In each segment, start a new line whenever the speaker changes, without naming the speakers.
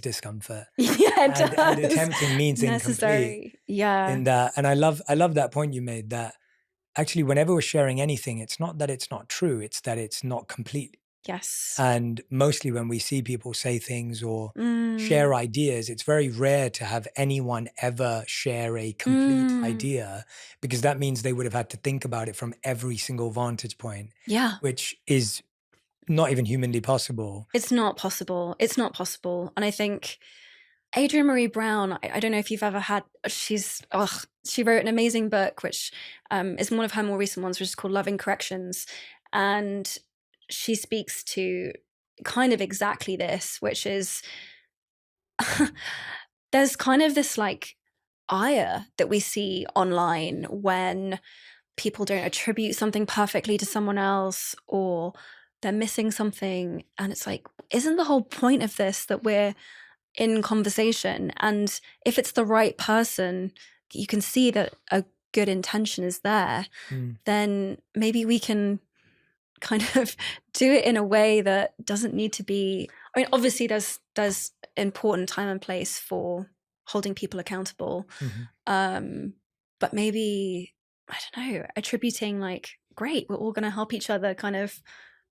discomfort.
Yeah, it does.
And attempting means incomplete.
Necessary. Yeah.
And I love that point you made, that actually whenever we're sharing anything, it's not that it's not true, it's that it's not complete.
Yes.
And mostly when we see people say things or share ideas, it's very rare to have anyone ever share a complete idea, because that means they would have had to think about it from every single vantage point.
Yeah.
Which is not even humanly possible.
It's not possible. It's not possible. And I think Adrienne Marie Brown, I don't know if you've ever had, she wrote an amazing book, which is one of her more recent ones, which is called Loving Corrections. And she speaks to kind of exactly this, which is there's kind of this like ire that we see online when people don't attribute something perfectly to someone else, or they're missing something. And it's like, isn't the whole point of this that we're in conversation? And if it's the right person, you can see that a good intention is there, then maybe we can kind of do it in a way that doesn't need to be, I mean, obviously there's important time and place for holding people accountable. But maybe, I don't know, attributing like, great, we're all going to help each other kind of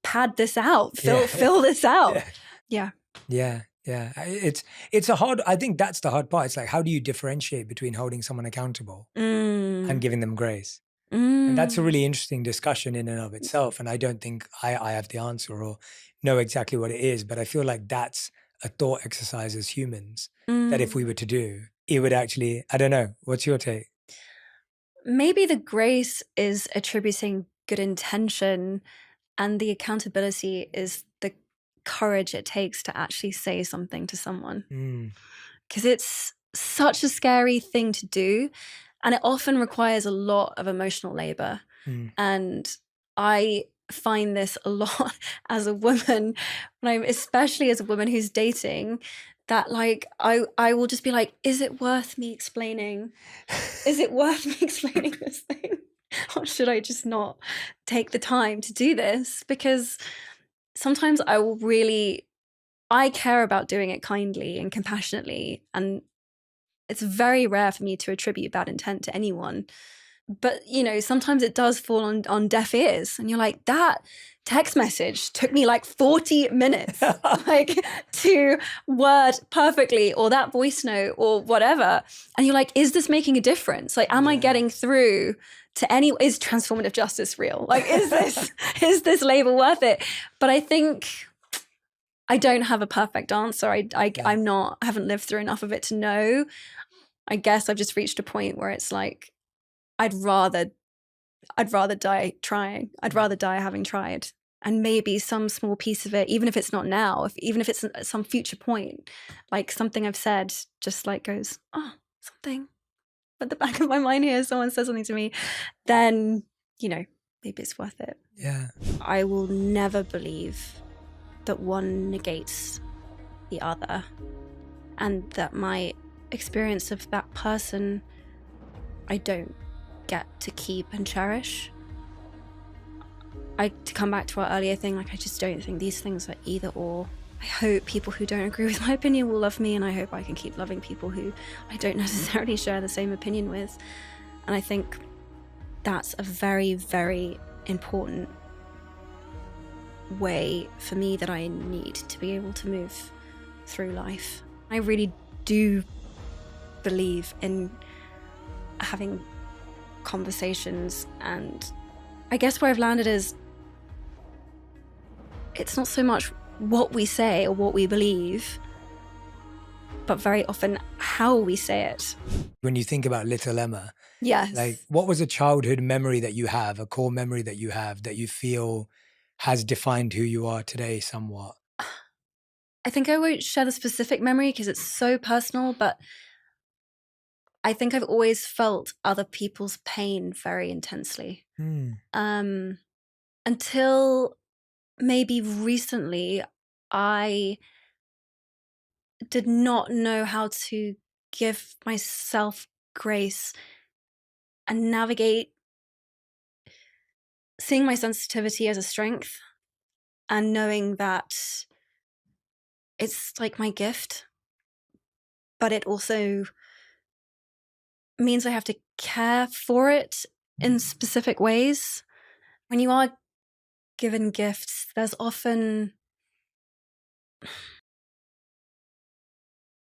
pad this out, fill this out. Yeah.
It's a hard, I think that's the hard part. It's like, how do you differentiate between holding someone accountable and giving them grace? And that's a really interesting discussion in and of itself. And I don't think I have the answer or know exactly what it is, but I feel like that's a thought exercise as humans that if we were to do, it would actually, I don't know, what's your take?
Maybe the grace is attributing good intention, and the accountability is the courage it takes to actually say something to someone. Because it's such a scary thing to do. And it often requires a lot of emotional labor. And I find this a lot as a woman, especially as a woman who's dating, that like, I will just be like, is it worth me explaining? Is it worth me explaining this thing? Or should I just not take the time to do this? Because sometimes I care about doing it kindly and compassionately, and it's very rare for me to attribute bad intent to anyone. But, you know, sometimes it does fall on deaf ears, and you're like, that text message took me like 40 minutes like to word perfectly, or that voice note or whatever. And you're like, is this making a difference? Like, am I getting through to is transformative justice real? Like, is this label worth it? But I think I don't have a perfect answer. I haven't lived through enough of it to know. I guess I've just reached a point where it's like, I'd rather die trying. I'd rather die having tried. And maybe some small piece of it, even if it's not now, even if it's at some future point, like something I've said just like goes, oh, something at the back of my mind here, someone says something to me, then, you know, maybe it's worth it.
Yeah.
I will never believe that one negates the other, and that my experience of that person I don't get to keep and cherish. To come back to our earlier thing, like, I just don't think these things are either or. I hope people who don't agree with my opinion will love me, and I hope I can keep loving people who I don't necessarily share the same opinion with. And I think that's a very, very important way for me that I need to be able to move through life. I really do believe in having conversations, and I guess where I've landed is it's not so much what we say or what we believe, but very often how we say it.
When you think about little Emma,
yes,
like, what was a childhood memory that you have, a core memory that you have that you feel has defined who you are today somewhat?
I think I won't share the specific memory because it's so personal, but I think I've always felt other people's pain very intensely. Until maybe recently, I did not know how to give myself grace and navigate seeing my sensitivity as a strength and knowing that it's like my gift. but it also means I have to care for it in specific ways. When you are given gifts, there's often